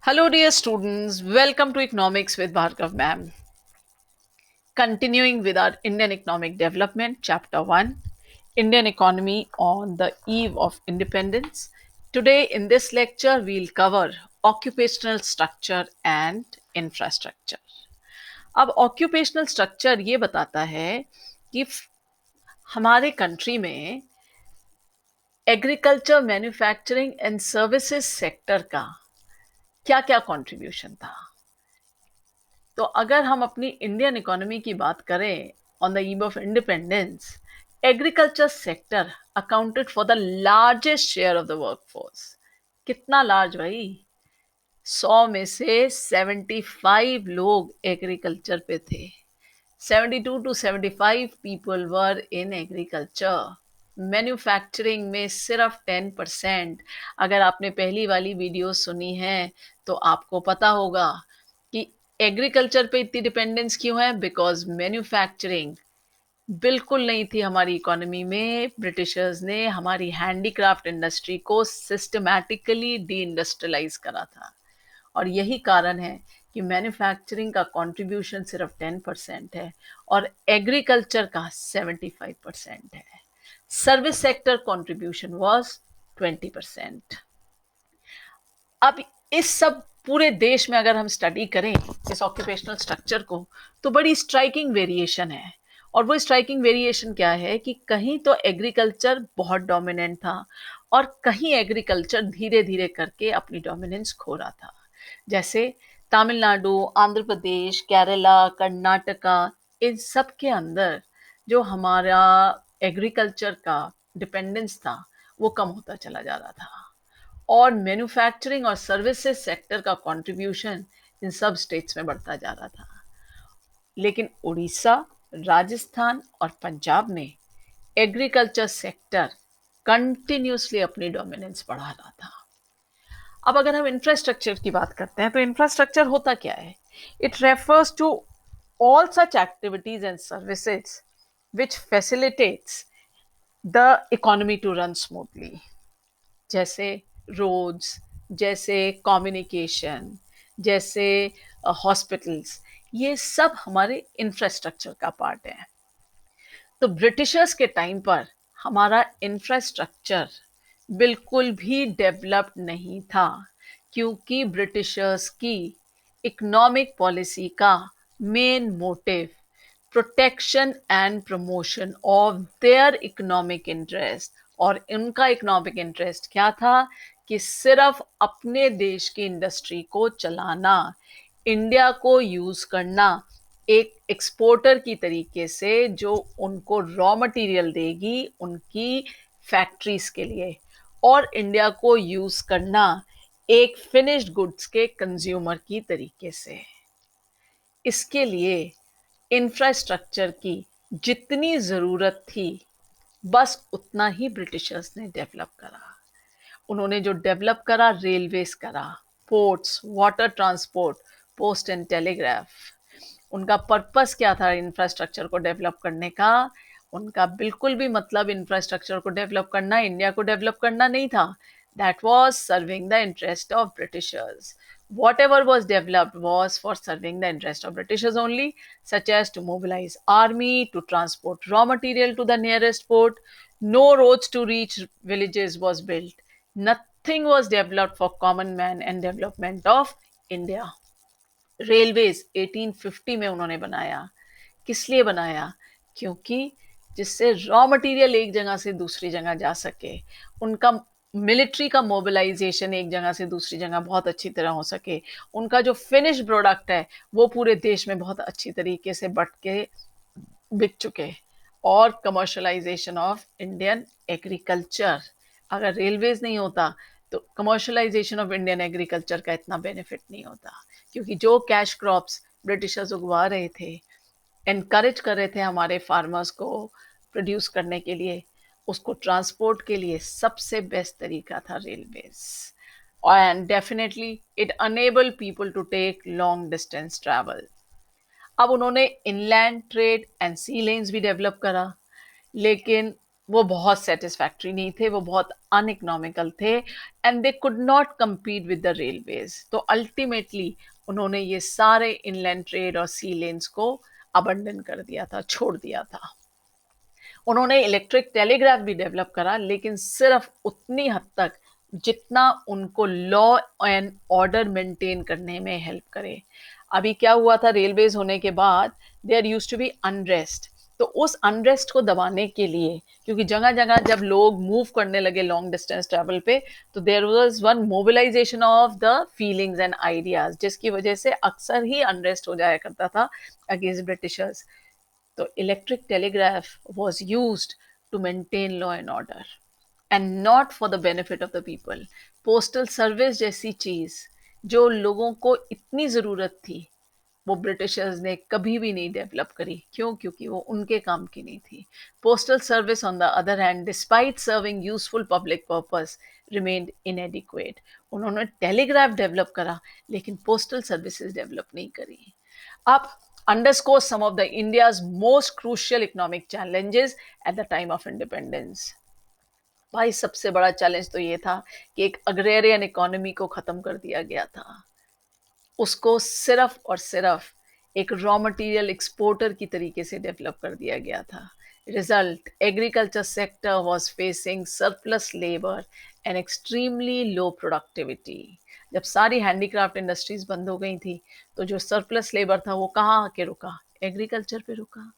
Hello, dear students. Welcome to Economics with Bhargav Ma'am. Continuing with our Indian Economic Development, Chapter 1 Indian Economy on the Eve of Independence. Today, in this lecture, we'll cover occupational structure and infrastructure. अब occupational structure ये बताता है कि हमारे country में agriculture, manufacturing and services sector का क्या क्या कंट्रीब्यूशन था। तो अगर हम अपनी इंडियन इकोनॉमी की बात करें on the eve of independence, agriculture sector accounted for the largest share of the workforce. कितना लार्ज भाई? 100 में से 75 लोग एग्रीकल्चर पे थे। 72 to 75 people were in agriculture. Manufacturing में सिर्फ 10%। अगर आपने पहली वाली वीडियो सुनी है तो आपको पता होगा कि एग्रीकल्चर पे इतनी डिपेंडेंस क्यों है। बिकॉज मैन्युफैक्चरिंग बिल्कुल नहीं थी हमारी इकोनॉमी में। ब्रिटिशर्स ने हमारी हैंडीक्राफ्ट इंडस्ट्री को सिस्टमैटिकली डी इंडस्ट्रियलाइज करा था, और यही कारण है कि मैन्युफैक्चरिंग का कंट्रीब्यूशन सिर्फ 10% है और एग्रीकल्चर का 75% है। Service sector contribution was 20%। अब इस सब पूरे देश में अगर हम स्टडी करें इस ऑक्यूपेशनल स्ट्रक्चर को, तो बड़ी स्ट्राइकिंग वेरिएशन है। और वो स्ट्राइकिंग वेरिएशन क्या है कि कहीं तो एग्रीकल्चर बहुत डोमिनेंट था और कहीं एग्रीकल्चर धीरे धीरे करके अपनी डोमिनेंस खो रहा था। जैसे तमिलनाडु, आंध्र प्रदेश, केरला, कर्नाटका, इन सब के अंदर जो हमारा एग्रीकल्चर का डिपेंडेंस था वो कम होता चला जा रहा था, और मैन्युफैक्चरिंग और सर्विसेज सेक्टर का कंट्रीब्यूशन इन सब स्टेट्स में बढ़ता जा रहा था। लेकिन उड़ीसा, राजस्थान और पंजाब में एग्रीकल्चर सेक्टर कंटिन्यूसली अपनी डोमिनेंस बढ़ा रहा था। अब अगर हम इंफ्रास्ट्रक्चर की बात करते हैं तो इंफ्रास्ट्रक्चर होता क्या है? It refers to all such activities and services which facilitates the economy to run smoothly, जैसे रोड्स, जैसे कम्युनिकेशन, जैसे हॉस्पिटल्स, ये सब हमारे इंफ्रास्ट्रक्चर का पार्ट है। तो ब्रिटिशर्स के टाइम पर हमारा इंफ्रास्ट्रक्चर बिल्कुल भी डेवलप्ड नहीं था, क्योंकि ब्रिटिशर्स की इकोनॉमिक पॉलिसी का main motive protection and promotion of their economic interest. और उनका इकोनॉमिक इंटरेस्ट क्या था कि सिर्फ अपने देश की इंडस्ट्री को चलाना, इंडिया को यूज करना एक एक्सपोर्टर की तरीके से, जो उनको रॉ मटेरियल देगी उनकी फैक्ट्रीज के लिए, और इंडिया को यूज करना एक फिनिश्ड गुड्स के कंज्यूमर की तरीके से। इसके लिए इंफ्रास्ट्रक्चर की जितनी ज़रूरत थी बस उतना ही ब्रिटिशर्स ने डेवलप करा। उन्होंने जो डेवलप करा, रेलवेज करा, ports, water transport, post and telegraph. उनका पर्पस क्या था इंफ्रास्ट्रक्चर को डेवलप करने का? उनका बिल्कुल भी मतलब इंफ्रास्ट्रक्चर को डेवलप करना, इंडिया को डेवलप करना नहीं था। That was serving the interest of Britishers. Whatever was developed was for serving the interest of Britishers only, such as to mobilize army, to transport raw material to the nearest port. No roads to reach villages was built. Nothing was developed for common man and development of India. Railways 1850 में उन्होंने बनाया। किस लिए बनाया? क्योंकि जिससे raw material एक जगह से दूसरी जगह जा सके, उनका मिलिट्री का मोबिलाइजेशन एक जगह से दूसरी जगह बहुत अच्छी तरह हो सके, उनका जो फिनिश प्रोडक्ट है वो पूरे देश में बहुत अच्छी तरीके से बट के बिक चुके, और कमर्शलाइजेशन ऑफ इंडियन एग्रीकल्चर। अगर रेलवेज नहीं होता तो कमर्शलाइजेशन ऑफ इंडियन एग्रीकल्चर का इतना बेनिफिट नहीं होता, क्योंकि जो कैश क्रॉप्स ब्रिटिशर्स उगवा रहे थे, एनकरेज कर रहे थे हमारे फार्मर्स को प्रोड्यूस करने के लिए, उसको ट्रांसपोर्ट के लिए सबसे बेस्ट तरीका था railways. And definitely it enable people to take long distance travel. अब उन्होंने inland trade and sea lanes भी डेवलप करा, लेकिन वो बहुत सेटिस्फैक्ट्री नहीं थे, वो बहुत अनइकोनॉमिकल थे, and they could not compete with the railways. तो अल्टीमेटली उन्होंने ये सारे इनलैंड ट्रेड और सी लेन्स को अबंडन कर दिया था, छोड़ दिया था। उन्होंने इलेक्ट्रिक टेलीग्राफ भी डेवलप करा, लेकिन सिर्फ उतनी हद तक जितना उनको लॉ एंड ऑर्डर मेंटेन करने में हेल्प करे। अभी क्या हुआ था, रेलवेज होने के बाद there used to be unrest. तो उस अनरेस्ट को दबाने के लिए, क्योंकि जगह जगह जब लोग मूव करने लगे लॉन्ग डिस्टेंस ट्रैवल पे, तो there was one mobilisation of the feelings and ideas, जिसकी वजह से अक्सर ही अनरेस्ट हो जाया करता था अगेंस्ट ब्रिटिशर्स। तो electric telegraph was used to maintain law and order and not for the benefit of the people. Postal service जैसी चीज जो लोगों को इतनी जरूरत थी, वो ब्रिटिशर्स ने कभी भी नहीं डेवलप करी। क्यों? क्योंकि वो उनके काम की नहीं थी। Postal service on the other hand, despite serving useful public purpose, remained इनएडिक्वेट। उन्होंने टेलीग्राफ डेवलप करा, लेकिन पोस्टल सर्विसेज डेवलप नहीं करी। Up underscores some of the India's most crucial economic challenges at the time of independence. भाई सबसे बड़ा challenge तो ये था कि एक अग्रेरियन इकोनॉमी को खत्म कर दिया गया था। उसको सिर्फ और सिर्फ एक रॉ मटेरियल एक्सपोर्टर की तरीके से डेवलप कर दिया गया था। Result, agriculture sector was facing surplus labour and extremely low productivity. जब सारी हैंडीक्राफ्ट इंडस्ट्रीज बंद हो गई थी, तो जो सरप्लस लेबर था वो कहाँ आके रुका? एग्रीकल्चर पे रुका।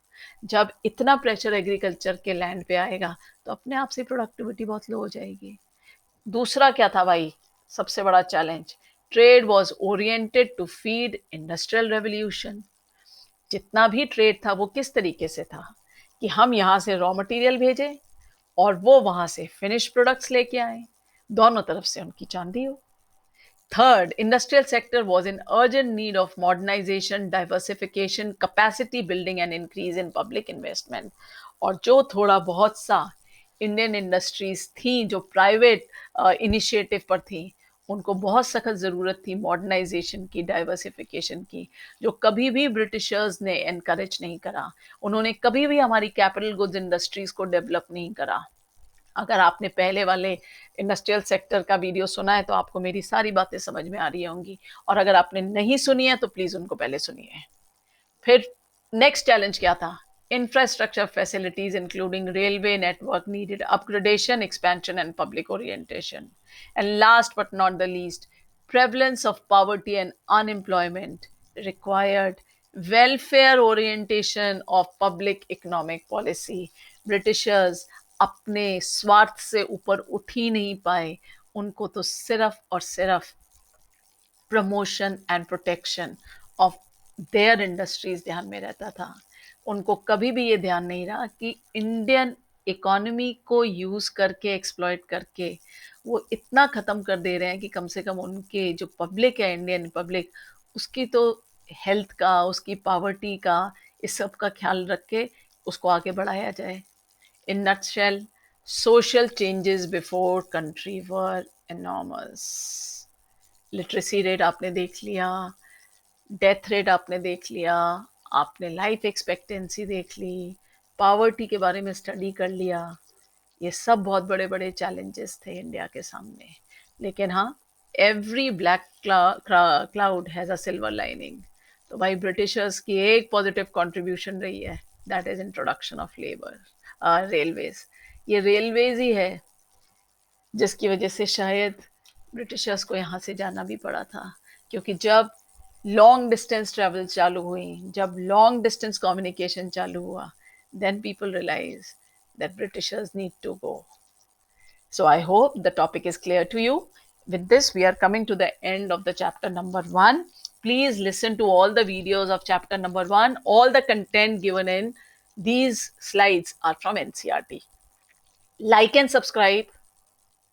जब इतना प्रेशर एग्रीकल्चर के लैंड पे आएगा, तो अपने आप से प्रोडक्टिविटी बहुत लो हो जाएगी। दूसरा क्या था भाई, सबसे बड़ा challenge, trade was oriented to feed industrial revolution. जितना भी ट्रेड था वो किस तरीके से था कि हम यहाँ से रॉ मटेरियल भेजें और वो वहाँ से फिनिश प्रोडक्ट्स लेके आए, दोनों तरफ से उनकी चांदी हो। Third, industrial sector was in urgent need of modernization, diversification, capacity building and increase in public investment. और जो थोड़ा बहुत सा इंडियन इंडस्ट्रीज थी जो प्राइवेट इनिशिएटिव पर थी, उनको बहुत सख्त ज़रूरत थी मॉडर्नाइजेशन की, डाइवर्सिफिकेशन की, जो कभी भी ब्रिटिशर्स ने एनकरेज नहीं करा। उन्होंने कभी भी हमारी कैपिटल गुड्स इंडस्ट्रीज को डेवलप नहीं करा। अगर आपने पहले वाले इंडस्ट्रियल सेक्टर का वीडियो सुना है, तो आपको मेरी सारी बातें समझ में आ रही होंगी, और अगर आपने नहीं सुनी है तो प्लीज़ उनको पहले सुनिए। फिर नेक्स्ट चैलेंज क्या था? Infrastructure facilities including railway network needed upgradation, expansion and public orientation. And last but not the least, prevalence of poverty and unemployment required welfare orientation of public economic policy. Britishers अपने स्वार्थ से ऊपर उठ ही नहीं पाए। उनको तो सिर्फ और सिर्फ promotion and protection of their industries ध्यान में रहता था। उनको कभी भी ये ध्यान नहीं रहा कि इंडियन इकोनॉमी को यूज़ करके, एक्सप्लॉइट करके वो इतना ख़त्म कर दे रहे हैं कि कम से कम उनके जो पब्लिक है, इंडियन पब्लिक, उसकी तो हेल्थ का, उसकी पावर्टी का, इस सब का ख्याल रख के उसको आगे बढ़ाया जाए। In nutshell, social changes before country were enormous. Literacy rate आपने देख लिया, डेथ रेट आपने देख लिया, आपने लाइफ एक्सपेक्टेंसी देख ली, पावर्टी के बारे में स्टडी कर लिया। ये सब बहुत बड़े बड़े चैलेंजेस थे इंडिया के सामने। लेकिन हाँ, every black cloud has a silver lining. तो भाई ब्रिटिशर्स की एक पॉजिटिव कंट्रीब्यूशन रही है, that is introduction of labour railways. ये रेलवेज ही है जिसकी वजह से शायद ब्रिटिशर्स को यहाँ से जाना भी पड़ा था, क्योंकि जब लॉन्ग डिस्टेंस ट्रैवल चालू हुई, जब लॉन्ग डिस्टेंस कम्युनिकेशन चालू हुआ, then people realize that Britishers need to go. So I hope the topic is clear to you. With this, we are coming to the end of the chapter number 1. Please listen to all the videos of chapter number 1. All the content given in these slides are from NCERT. Like and subscribe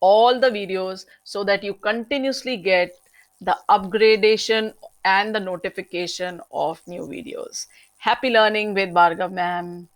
all the videos so that you continuously get the upgradation and the notification of new videos. Happy learning with Bhargav ma'am.